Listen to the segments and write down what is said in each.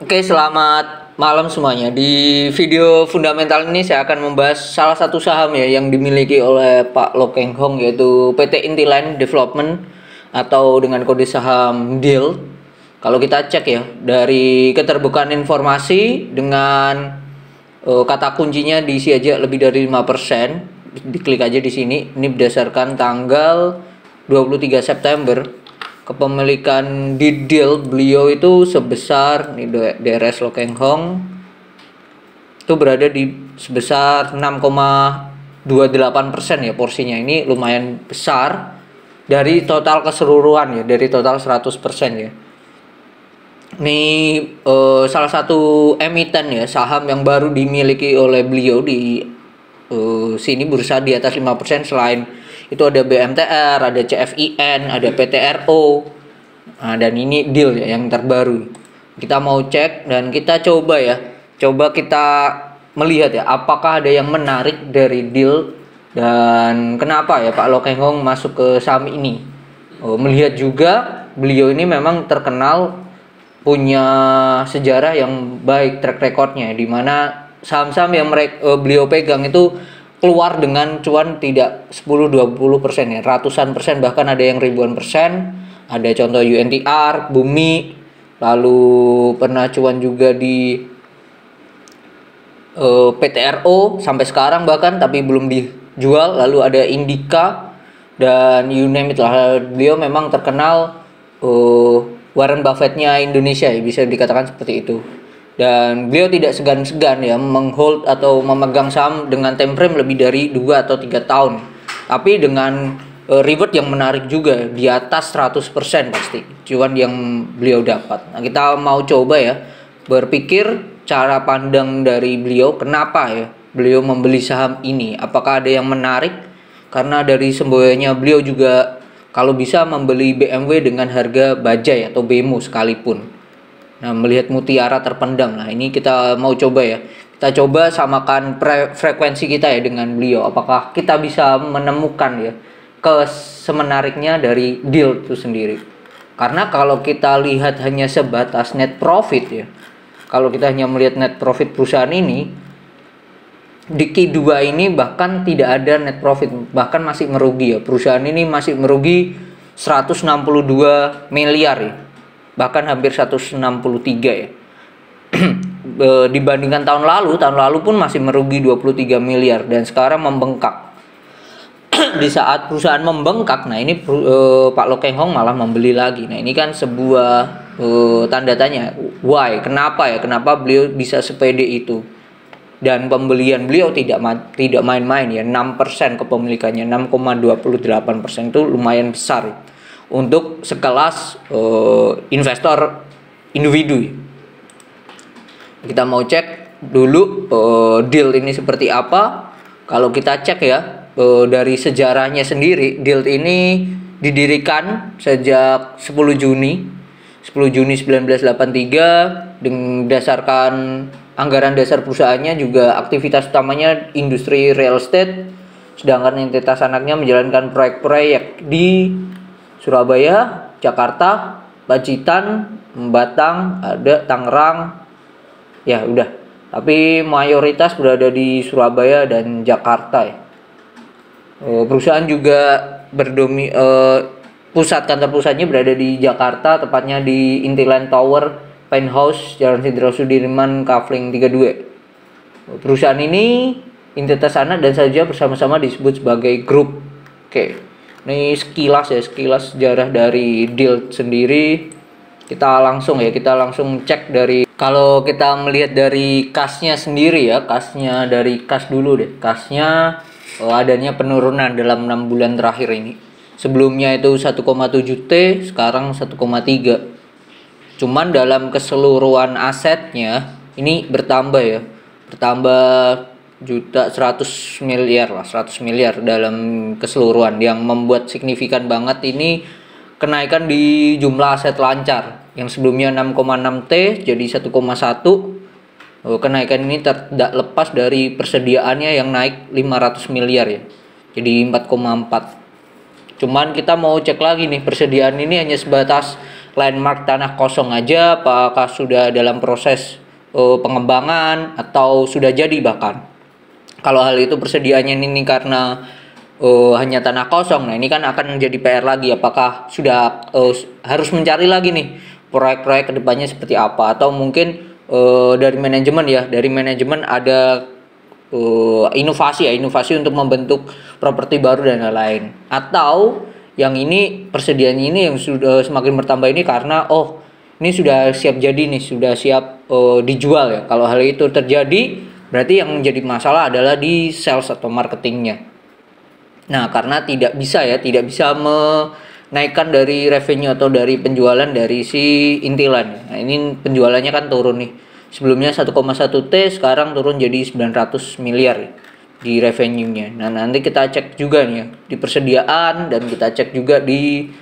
Oke, selamat malam semuanya. Di video fundamental ini saya akan membahas salah satu saham ya yang dimiliki oleh Pak Lo Keng Hong, yaitu PT Intiline Development atau dengan kode saham DIL. Kalau kita cek ya dari keterbukaan informasi dengan kata kuncinya diisi aja lebih dari 5%. Diklik aja di sini. Ini berdasarkan tanggal 23 September. Kepemilikan di DIL beliau itu sebesar DRS Lo Keng Hong itu berada di sebesar 6,28% ya porsinya. Ini lumayan besar dari total keseluruhan ya, dari total 100% ya. Ini salah satu emiten ya saham yang baru dimiliki oleh beliau di sini bursa di atas 5%. Selain itu ada BMTR, ada CFIN, ada PTRO. Nah, dan ini DIL ya, yang terbaru. Kita mau cek dan kita coba ya. Coba kita melihat ya apakah ada yang menarik dari DIL dan kenapa ya Pak Lo Keng Hong masuk ke saham ini. Melihat juga beliau ini memang terkenal punya sejarah yang baik, track recordnya, di mana saham-saham yang beliau pegang itu keluar dengan cuan tidak 10-20% ya, ratusan persen, bahkan ada yang ribuan persen. Ada contoh UNTR, Bumi, lalu pernah cuan juga di PTRO sampai sekarang bahkan, tapi belum dijual. Lalu ada Indika dan you name it lah. Beliau memang terkenal Warren Buffett-nya Indonesia ya, bisa dikatakan seperti itu. Dan beliau tidak segan-segan ya menghold atau memegang saham dengan time frame lebih dari 2 atau 3 tahun. Tapi dengan reward yang menarik juga, di atas 100% pasti cuan yang beliau dapat. Nah, kita mau coba ya berpikir cara pandang dari beliau, kenapa ya beliau membeli saham ini. Apakah ada yang menarik? Karena dari semboyannya beliau juga kalau bisa membeli BMW dengan harga bajai atau bemo sekalipun. Nah, melihat mutiara terpendam. Nah, ini kita mau coba ya. Kita coba samakan frekuensi kita ya dengan beliau. Apakah kita bisa menemukan ya semenariknya dari DIL itu sendiri. Karena kalau kita lihat hanya sebatas net profit ya. Kalau kita hanya melihat net profit perusahaan ini, di Q2 ini bahkan tidak ada net profit, bahkan masih merugi ya. Perusahaan ini masih merugi 162 miliar ya. Bahkan hampir 163 ya. Dibandingkan tahun lalu pun masih merugi 23 miliar dan sekarang membengkak. Di saat perusahaan membengkak, nah ini Pak Lo Keng Hong malah membeli lagi. Nah, ini kan sebuah tanda tanya. Why? Kenapa ya? Kenapa beliau bisa sepede itu? Dan pembelian beliau tidak main-main ya. 6% kepemilikannya, 6,28% itu lumayan besar ya, untuk sekelas investor individu. Kita mau cek dulu DIL ini seperti apa. Kalau kita cek ya dari sejarahnya sendiri, DIL ini didirikan sejak 10 Juni 1983 dengan berdasarkan anggaran dasar perusahaannya juga aktivitas utamanya industri real estate, sedangkan entitas anaknya menjalankan proyek-proyek di Surabaya, Jakarta, Pacitan, Batang, ada Tangerang, ya udah. Tapi mayoritas berada di Surabaya dan Jakarta ya. Perusahaan juga pusat kantor pusatnya berada di Jakarta, tepatnya di Intiline Tower, Penthouse, Jalan Jenderal Sudirman, Kavling 32. Perusahaan ini entitas anak dan saja bersama-sama disebut sebagai grup. Oke. Ini sekilas sejarah dari DIL sendiri. Kita langsung cek dari, kalau kita melihat dari kasnya sendiri ya, kasnya dari kas dulu deh. Kasnya adanya penurunan dalam 6 bulan terakhir ini. Sebelumnya itu 1,7 T, sekarang 1,3. Cuman dalam keseluruhan asetnya ini bertambah ya. Bertambah 100 miliar dalam keseluruhan, yang membuat signifikan banget ini kenaikan di jumlah aset lancar yang sebelumnya 6,6 T jadi 1,1. Kenaikan ini tidak lepas dari persediaannya yang naik 500 miliar ya, jadi 4,4. Cuman kita mau cek lagi nih, persediaan ini hanya sebatas landmark tanah kosong aja, apakah sudah dalam proses pengembangan atau sudah jadi bahkan. Kalau hal itu persediaannya ini karena hanya tanah kosong, nah ini kan akan jadi PR lagi, apakah sudah harus mencari lagi nih proyek-proyek kedepannya seperti apa, atau mungkin dari manajemen ada inovasi untuk membentuk properti baru dan lain-lain. Atau yang ini persediaannya ini yang sudah semakin bertambah ini karena ini sudah siap jadi nih, sudah siap dijual ya. Kalau hal itu terjadi, berarti yang menjadi masalah adalah di sales atau marketingnya. Nah, karena tidak bisa menaikkan dari revenue atau dari penjualan dari si intilan. Nah, ini penjualannya kan turun nih. Sebelumnya 1,1 T, sekarang turun jadi 900 miliar ya, di revenue-nya. Nah, nanti kita cek juga nih ya di persediaan, dan kita cek juga di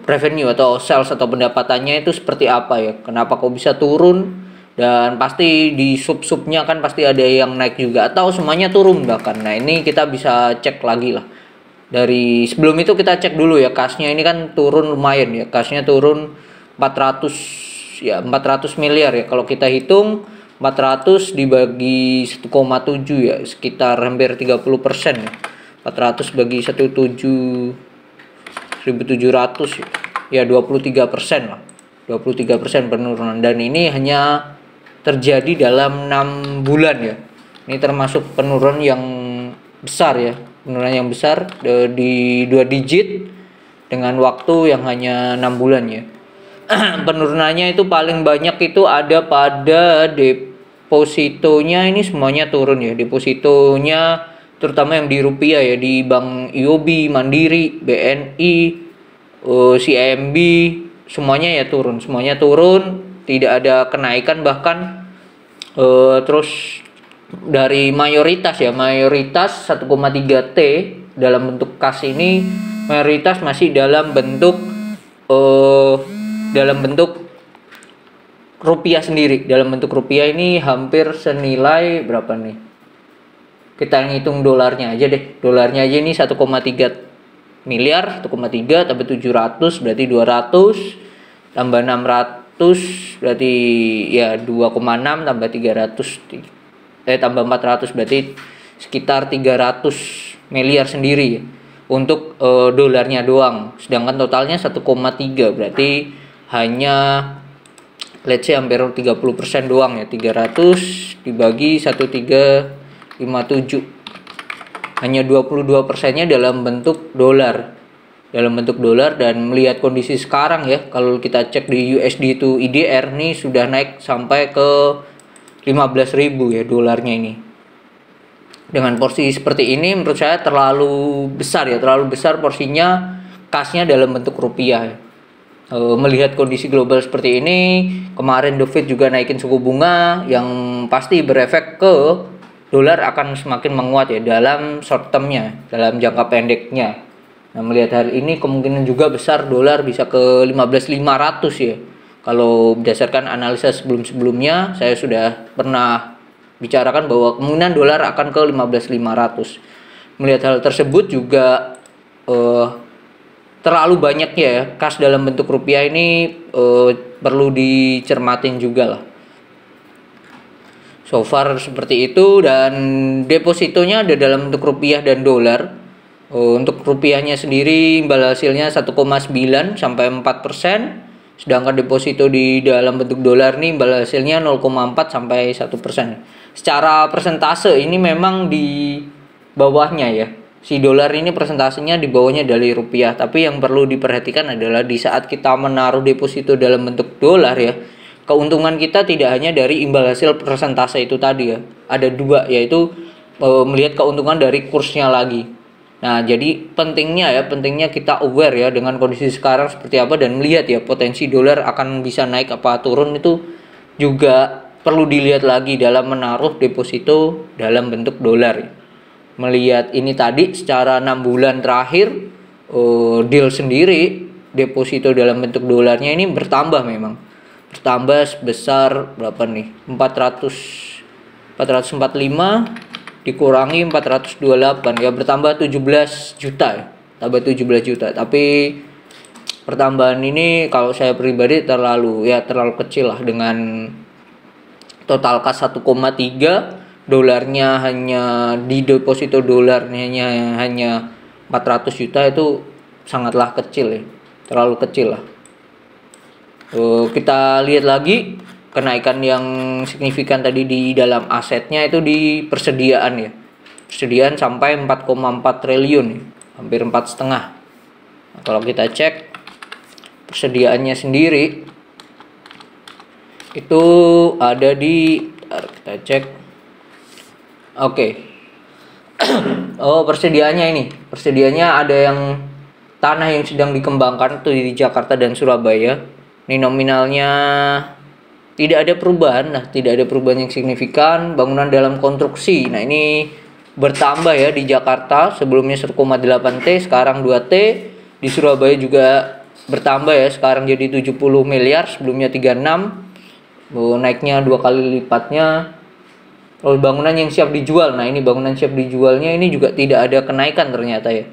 revenue atau sales atau pendapatannya itu seperti apa ya. Kenapa kok bisa turun? Dan pasti di sub-subnya kan pasti ada yang naik juga atau semuanya turun bahkan. Nah, ini kita bisa cek lagi lah. Dari sebelum itu kita cek dulu ya, kasnya ini kan turun lumayan ya. Kasnya turun 400 miliar ya. Kalau kita hitung 400 dibagi 1,7 ya, sekitar hampir 30% ya. 400 bagi 1.700 ya, 23% lah. 23% penurunan, dan ini hanya terjadi dalam 6 bulan ya. Ini termasuk penurunan yang besar ya. Penurunan yang besar di 2 digit dengan waktu yang hanya 6 bulan ya. Penurunannya itu paling banyak itu ada pada depositonya, ini semuanya turun ya. Depositonya terutama yang di rupiah ya, di Bank IOB, Mandiri, BNI, CIMB, semuanya turun, tidak ada kenaikan bahkan. Terus dari mayoritas 1,3 T dalam bentuk kas ini mayoritas masih dalam bentuk rupiah sendiri. Dalam bentuk rupiah ini hampir senilai berapa nih? Kita ngitung dolarnya aja deh. Dolarnya aja ini 1,3 miliar, 1,3 tambah 700 berarti 200, tambah 600 berarti ya 2,6, tambah 300 tambah 400 berarti sekitar 300 miliar sendiri ya, untuk dolarnya doang. Sedangkan totalnya 1,3, berarti hanya let's say hampir 30% doang ya. 300 dibagi 1357, hanya 22%-nya dalam bentuk dolar. Dan melihat kondisi sekarang ya, kalau kita cek di USD to IDR nih sudah naik sampai ke 15.000 ya dolarnya ini. Dengan porsi seperti ini menurut saya terlalu besar porsinya kasnya dalam bentuk rupiah ya. Melihat kondisi global seperti ini, kemarin The Fed juga naikin suku bunga yang pasti berefek ke dolar akan semakin menguat ya dalam short termnya, dalam jangka pendeknya. Nah, melihat hal ini kemungkinan juga besar dolar bisa ke 15.500 ya. Kalau berdasarkan analisa sebelum-sebelumnya, saya sudah pernah bicarakan bahwa kemungkinan dolar akan ke 15.500. Melihat hal tersebut juga terlalu banyaknya ya kas dalam bentuk rupiah ini perlu dicermatin juga lah. So far seperti itu, dan depositonya ada dalam bentuk rupiah dan dolar. Untuk rupiahnya sendiri imbal hasilnya 1,9 sampai 4%. Sedangkan deposito di dalam bentuk dolar nih imbal hasilnya 0,4 sampai 1%. Secara persentase ini memang di bawahnya ya. Si dolar ini persentasenya di bawahnya dari rupiah. Tapi yang perlu diperhatikan adalah di saat kita menaruh deposito dalam bentuk dolar ya, keuntungan kita tidak hanya dari imbal hasil persentase itu tadi ya. Ada dua, yaitu melihat keuntungan dari kursnya lagi. Nah, jadi pentingnya kita aware ya dengan kondisi sekarang seperti apa, dan melihat ya potensi dolar akan bisa naik apa turun itu juga perlu dilihat lagi dalam menaruh deposito dalam bentuk dolar. Melihat ini tadi secara 6 bulan terakhir deal sendiri deposito dalam bentuk dolarnya ini bertambah sebesar berapa nih? 445 dikurangi 428 ya, bertambah 17 juta ya. Tapi pertambahan ini kalau saya pribadi terlalu kecil lah, dengan total kas 1,3, dolarnya hanya di deposito dolarnya hanya 400 juta, itu sangatlah kecil ya, terlalu kecil lah. Kita lihat lagi kenaikan yang signifikan tadi di dalam asetnya itu di persediaan ya. Persediaan sampai 4,4 triliun ya, hampir 4,5. Nah, kalau kita cek persediaannya sendiri itu ada di, kita cek. Oke. Oh, persediaannya ada yang tanah yang sedang dikembangkan tuh di Jakarta dan Surabaya. Ini nominalnya tidak ada perubahan yang signifikan. Bangunan dalam konstruksi, nah ini bertambah ya, di Jakarta sebelumnya 1,8 T, sekarang 2 T. Di Surabaya juga bertambah ya, sekarang jadi 70 miliar, sebelumnya 36. Naiknya 2 kali lipatnya. Lalu bangunan yang siap dijual, nah ini bangunan siap dijualnya ini juga tidak ada kenaikan ternyata ya,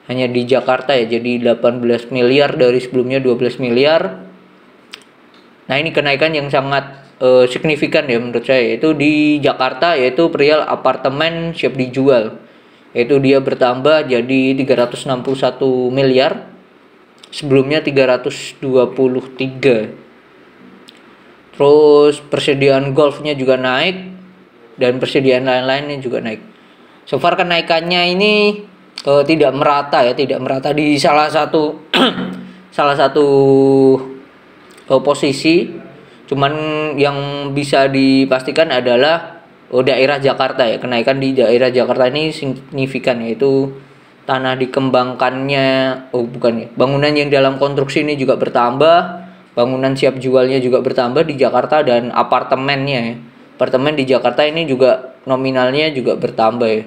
hanya di Jakarta ya, jadi 18 miliar dari sebelumnya 12 miliar. Nah ini kenaikan yang sangat signifikan ya menurut saya, yaitu di Jakarta, yaitu perihal apartemen siap dijual, yaitu dia bertambah jadi 361 miliar, sebelumnya 323. Terus persediaan golfnya juga naik, dan persediaan lain-lainnya juga naik. So far kenaikannya ini tidak merata ya, tidak merata di salah satu posisi. Cuman yang bisa dipastikan adalah daerah Jakarta ya, kenaikan di daerah Jakarta ini signifikan, yaitu tanah dikembangkannya, bangunan yang dalam konstruksi ini juga bertambah, bangunan siap jualnya juga bertambah di Jakarta, dan apartemennya ya. Apartemen di Jakarta ini juga nominalnya juga bertambah ya.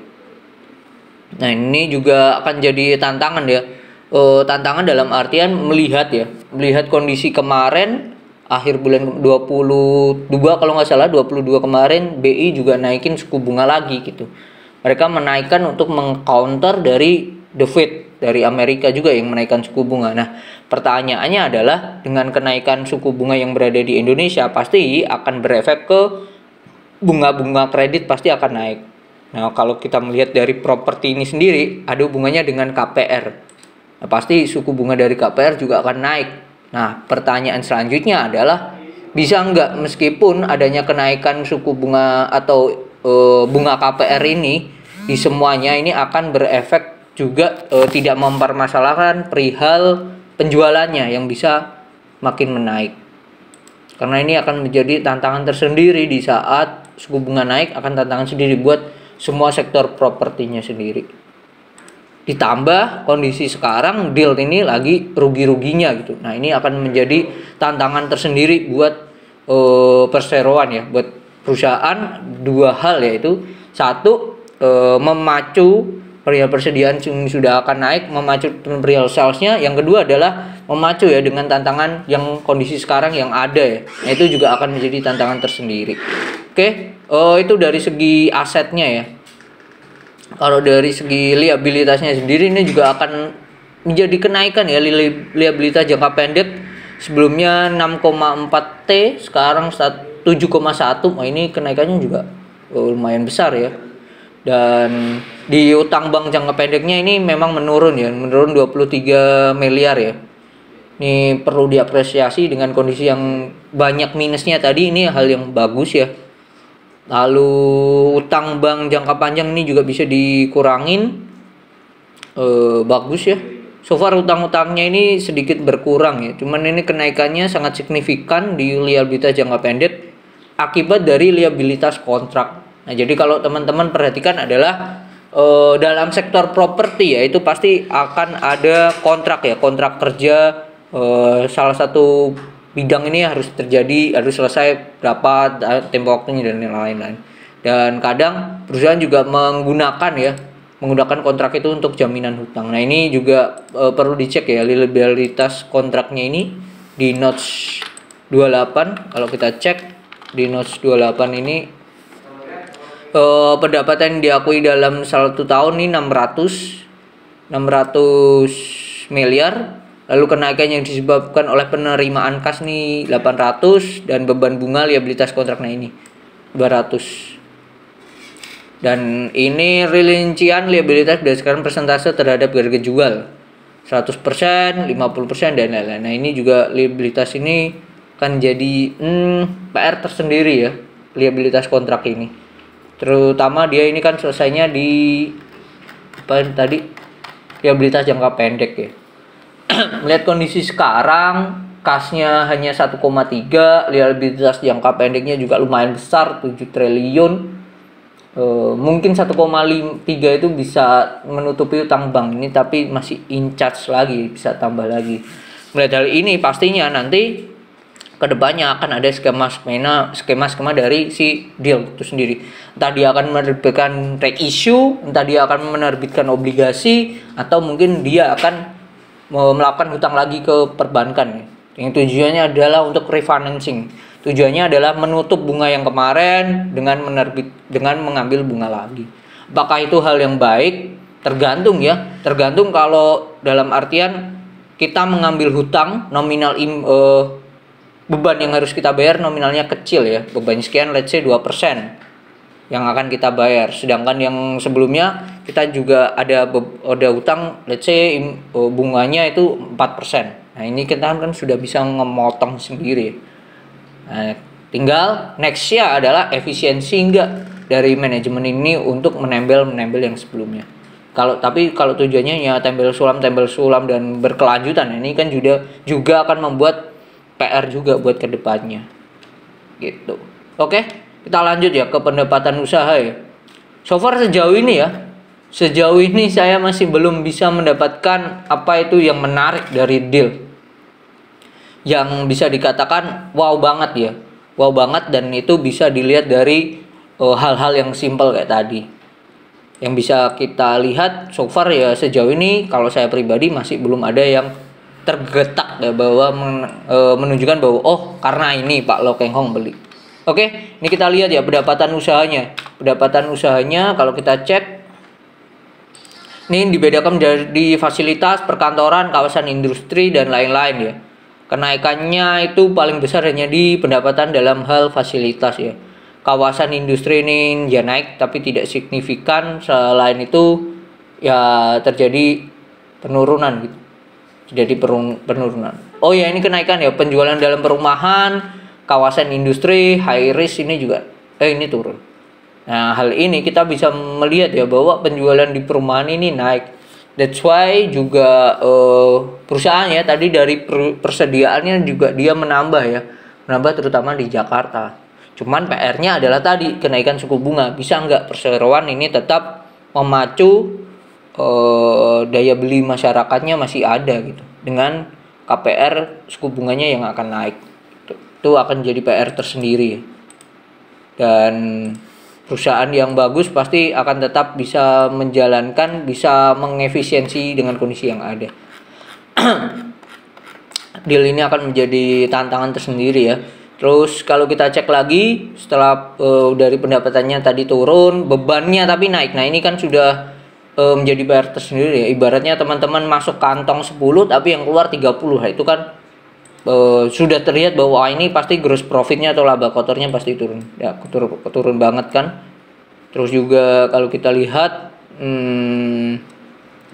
Nah ini juga akan jadi tantangan ya. Tantangan dalam artian melihat kondisi kemarin akhir bulan 22 kalau nggak salah, 22 kemarin BI juga naikin suku bunga lagi gitu. Mereka menaikkan untuk mengcounter dari The Fed dari Amerika juga yang menaikkan suku bunga. Nah pertanyaannya adalah, dengan kenaikan suku bunga yang berada di Indonesia pasti akan berefek ke bunga-bunga kredit, pasti akan naik. Nah kalau kita melihat dari properti ini sendiri, ada hubungannya dengan KPR. Nah, pasti suku bunga dari KPR juga akan naik. Nah pertanyaan selanjutnya adalah, bisa nggak meskipun adanya kenaikan suku bunga atau bunga KPR ini di semuanya ini akan berefek juga, tidak mempermasalahkan perihal penjualannya yang bisa makin menaik. Karena ini akan menjadi tantangan tersendiri di saat suku bunga naik, akan tantangan sendiri buat semua sektor propertinya sendiri. Ditambah kondisi sekarang deal ini lagi rugi-ruginya gitu. Nah ini akan menjadi tantangan tersendiri buat perseroan ya, buat perusahaan. Dua hal, yaitu satu, memacu perihal persediaan sudah akan naik, memacu perihal salesnya. Yang kedua adalah memacu ya dengan tantangan yang kondisi sekarang yang ada ya. Nah itu juga akan menjadi tantangan tersendiri. Oke, itu dari segi asetnya ya. Kalau dari segi liabilitasnya sendiri, ini juga akan menjadi kenaikan ya, liabilitas jangka pendek. Sebelumnya 6,4 T, sekarang 7,1. Nah ini kenaikannya juga lumayan besar ya. Dan di utang bank jangka pendeknya ini memang menurun 23 miliar ya. Ini perlu diapresiasi dengan kondisi yang banyak minusnya tadi, ini hal yang bagus ya. Lalu utang bank jangka panjang ini juga bisa dikurangin, bagus ya. So far utang-utangnya ini sedikit berkurang ya, cuman ini kenaikannya sangat signifikan di liabilitas jangka pendek akibat dari liabilitas kontrak. Nah jadi kalau teman-teman perhatikan adalah dalam sektor properti ya, itu pasti akan ada kontrak ya, kontrak kerja. Salah satu bidang ini harus selesai berapa tempo waktunya dan lain-lain. Dan kadang perusahaan juga menggunakan kontrak itu untuk jaminan hutang. Nah ini juga perlu dicek ya, liabilitas kontraknya ini di notes 28. Kalau kita cek di notes 28 ini, pendapatan yang diakui dalam 1 tahun ini 600 miliar. Lalu kenaikan yang disebabkan oleh penerimaan kas nih 800 dan beban bunga liabilitas kontrak nah ini 200. Dan ini rincian liabilitas berdasarkan persentase terhadap harga jual 100%, 50% dan lain-lain. Nah ini juga liabilitas ini kan jadi PR tersendiri ya, liabilitas kontrak ini. Terutama dia ini kan selesainya di apa tadi, liabilitas jangka pendek ya. Melihat kondisi sekarang kasnya hanya 1,3, liabilitas jangka pendeknya juga lumayan besar 7 triliun. Mungkin 1,3 itu bisa menutupi utang bank ini, tapi masih in charge lagi, bisa tambah lagi. Melihat hal ini pastinya nanti kedepannya akan ada skema dari si deal itu sendiri. Entah dia akan menerbitkan reissue, entah dia akan menerbitkan obligasi, atau mungkin dia akan melakukan hutang lagi ke perbankan. Yang tujuannya adalah untuk refinancing. Tujuannya adalah menutup bunga yang kemarin dengan mengambil bunga lagi. Apakah itu hal yang baik? Tergantung ya. Tergantung kalau dalam artian kita mengambil hutang nominal beban yang harus kita bayar nominalnya kecil ya. Beban sekian, let's say 2% yang akan kita bayar. Sedangkan yang sebelumnya kita juga ada hutang, let's say bunganya itu 4%. Nah ini kita kan sudah bisa memotong sendiri. Nah, tinggal nextnya adalah efisiensi enggak dari manajemen ini untuk menempel yang sebelumnya. Tapi kalau tujuannya ya tempel sulam dan berkelanjutan, ini kan juga akan membuat PR juga buat kedepannya. Gitu. Oke, kita lanjut ya ke pendapatan usaha ya. So far sejauh ini saya masih belum bisa mendapatkan apa itu yang menarik dari deal yang bisa dikatakan wow banget dan itu bisa dilihat dari hal-hal yang simpel kayak tadi. Yang bisa kita lihat so far ya sejauh ini kalau saya pribadi masih belum ada yang tergetak ya bahwa menunjukkan bahwa oh karena ini Pak Lo Keng Hong beli. Oke, ini kita lihat ya pendapatan usahanya. Pendapatan usahanya kalau kita cek ini dibedakan dari fasilitas, perkantoran, kawasan industri dan lain-lain ya. Kenaikannya itu paling besar hanya di pendapatan dalam hal fasilitas ya. Kawasan industri ini ya naik tapi tidak signifikan. Selain itu ya terjadi penurunan gitu. Jadi penurunan. Oh ya ini kenaikan ya penjualan dalam perumahan, kawasan industri, high risk ini juga ini turun. Nah hal ini kita bisa melihat ya bahwa penjualan di perumahan ini naik. That's why juga perusahaan ya tadi dari persediaannya juga dia menambah terutama di Jakarta. Cuman PR-nya adalah tadi kenaikan suku bunga. Bisa nggak perseroan ini tetap memacu daya beli masyarakatnya masih ada gitu dengan KPR suku bunganya yang akan naik. Itu akan jadi PR tersendiri ya. Dan perusahaan yang bagus pasti akan tetap bisa bisa mengefisiensi dengan kondisi yang ada. Deal ini akan menjadi tantangan tersendiri ya. Terus kalau kita cek lagi setelah dari pendapatannya tadi turun, bebannya tapi naik. Nah ini kan sudah menjadi PR tersendiri ya. Ibaratnya teman-teman masuk kantong 10 tapi yang keluar 30. Nah, itu kan sudah terlihat bahwa ini pasti gross profitnya atau laba kotornya pasti turun ya, turun banget kan. Terus juga kalau kita lihat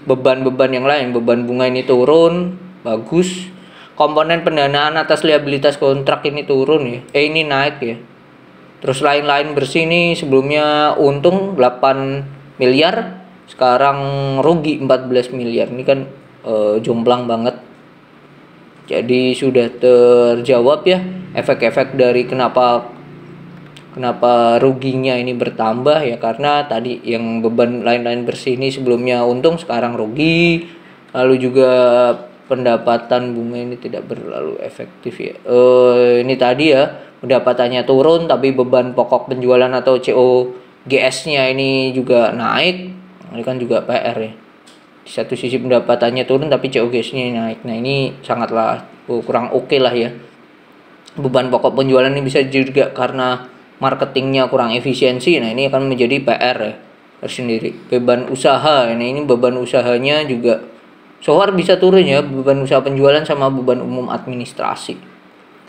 beban-beban yang lain, beban bunga ini turun bagus, komponen pendanaan atas liabilitas kontrak ini turun ya, ini naik ya. Terus lain-lain bersih ini sebelumnya untung 8 miliar sekarang rugi 14 miliar. Ini kan jomplang banget. Jadi sudah terjawab ya efek-efek dari kenapa ruginya ini bertambah ya, karena tadi yang beban lain-lain bersih ini sebelumnya untung sekarang rugi. Lalu juga pendapatan bunga ini tidak berlalu efektif ya. Ini tadi ya pendapatannya turun tapi beban pokok penjualan atau COGS-nya ini juga naik. Ini kan juga PR ya. Di satu sisi pendapatannya turun tapi COGS-nya naik. Nah ini sangatlah kurang oke lah ya. Beban pokok penjualan ini bisa juga karena marketingnya kurang efisiensi. Nah ini akan menjadi PR ya tersendiri. Beban usaha, ini beban usahanya juga So far bisa turun ya beban usaha penjualan sama beban umum administrasi.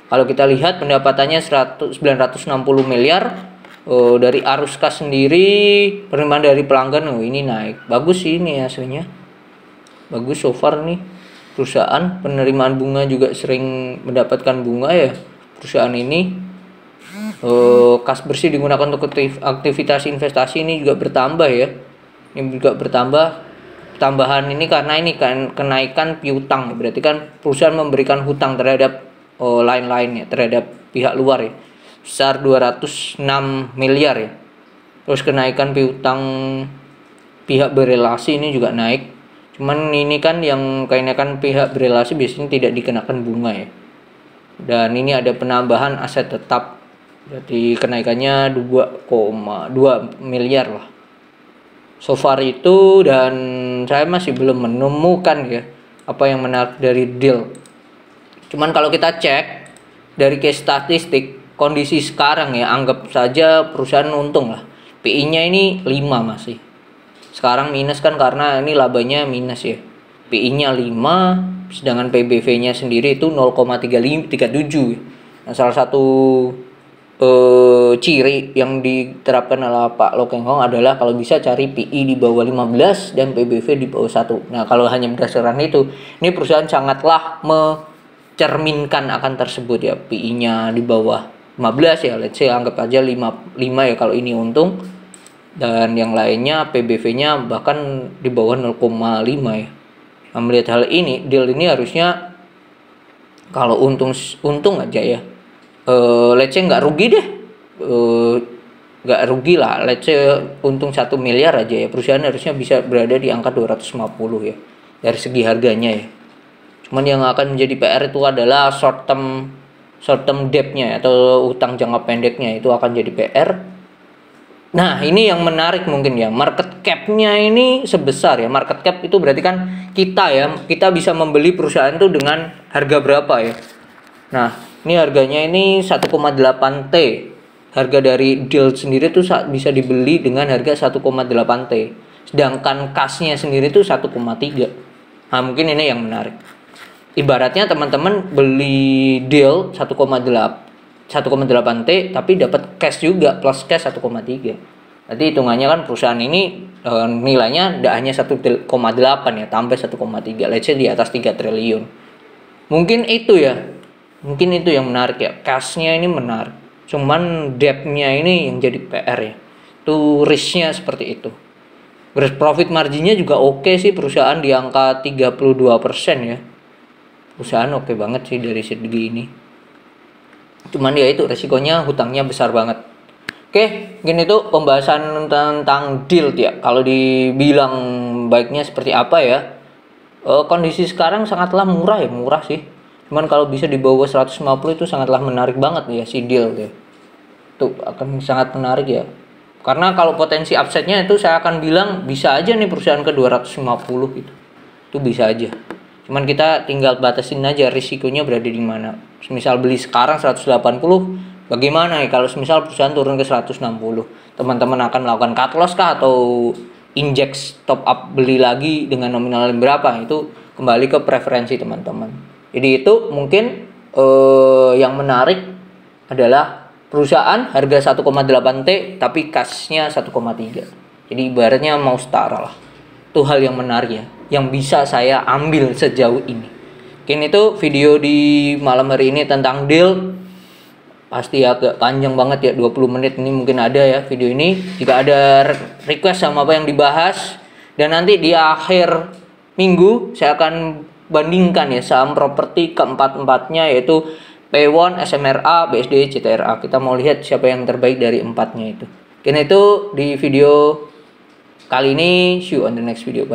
Kalau kita lihat pendapatannya 960 miliar. Dari arus kas sendiri, penerimaan dari pelanggan ini naik. Bagus sih ini hasilnya. Bagus so far nih. Perusahaan penerimaan bunga juga sering mendapatkan bunga ya. Perusahaan ini kas bersih digunakan untuk aktivitas investasi ini juga bertambah ya. Ini juga bertambah. Tambahan ini karena ini kan kenaikan piutang. Berarti kan perusahaan memberikan hutang terhadap lain-lainnya, terhadap pihak luar ya. Besar 206 miliar ya. Terus kenaikan piutang pihak berelasi ini juga naik. Cuman ini kan yang kenaikan pihak berelasi biasanya tidak dikenakan bunga ya. Dan ini ada penambahan aset tetap. Berarti kenaikannya 2,2 miliar lah. So far itu, dan saya masih belum menemukan ya apa yang menarik dari deal. Cuman kalau kita cek dari case statistik kondisi sekarang ya, anggap saja perusahaan untung lah. PI-nya ini 5 masih. Sekarang minus kan karena ini labanya minus ya. PI-nya 5, sedangkan PBV-nya sendiri itu 0,37. Nah, salah satu ciri yang diterapkan oleh Pak Loh Keng Hong adalah kalau bisa cari PI di bawah 15 dan PBV di bawah 1. Nah, kalau hanya berdasarkan itu, ini perusahaan sangatlah mencerminkan akan tersebut ya. PI-nya di bawah 15 ya, let's say anggap aja 5 ya kalau ini untung, dan yang lainnya PBV-nya bahkan di bawah 0,5 ya. Nah, melihat hal ini, deal ini harusnya kalau untung aja ya, let's say nggak rugi deh, nggak rugi lah, let's say untung 1 miliar aja ya, perusahaan harusnya bisa berada di angka 250 ya dari segi harganya ya. Cuman yang akan menjadi PR itu adalah short term debt-nya atau utang jangka pendeknya, itu akan jadi PR. Nah, ini yang menarik mungkin ya, market cap-nya ini sebesar ya. Market cap itu berarti kan kita bisa membeli perusahaan itu dengan harga berapa ya. Nah, ini harganya ini 1,8 T. Harga dari deal sendiri tuh bisa dibeli dengan harga 1,8 T. Sedangkan kasnya sendiri tuh 1,3. Nah, mungkin ini yang menarik. Ibaratnya teman-teman beli deal 1,8 T tapi dapat cash juga, plus cash 1,3. Jadi hitungannya kan perusahaan ini nilainya tidak hanya 1,8 ya, tambah 1,3. Let's say di atas 3 triliun. Mungkin itu ya. Mungkin itu yang menarik ya. Cashnya ini menarik. Cuman debt-nya ini yang jadi PR ya. Itu risk-nya seperti itu. Gross profit margin-nya juga oke sih, perusahaan di angka 32% ya. Perusahaan oke banget sih dari segi ini. Cuman ya itu resikonya, hutangnya besar banget. Oke, mungkin itu pembahasan tentang deal ya. Kalau dibilang baiknya seperti apa ya, kondisi sekarang sangatlah murah ya, murah sih. Cuman kalau bisa di bawah 150 itu sangatlah menarik banget ya si deal ya. Itu akan sangat menarik ya. Karena kalau potensi upside-nya itu saya akan bilang bisa aja nih perusahaan ke 250 gitu. Itu bisa aja. Cuman kita tinggal batasin aja risikonya berada di mana. Misal beli sekarang 180, bagaimana ya kalau misal perusahaan turun ke 160? Teman-teman akan melakukan cut loss kah atau inject top up beli lagi dengan nominal berapa? Itu kembali ke preferensi teman-teman. Jadi itu mungkin yang menarik adalah perusahaan harga 1,8 T tapi cashnya 1,3. Jadi ibaratnya mau setara lah. Itu hal yang menarik ya, yang bisa saya ambil sejauh ini. Mungkin itu video di malam hari ini tentang deal. Pasti agak panjang banget ya, 20 menit ini mungkin ada ya video ini. Jika ada request sama apa yang dibahas, dan nanti di akhir minggu saya akan bandingkan ya saham properti keempat-empatnya, yaitu P1, SMRA, BSD, CTRA. Kita mau lihat siapa yang terbaik dari empatnya itu. Mungkin itu di video kali ini. See you on the next video. Bye.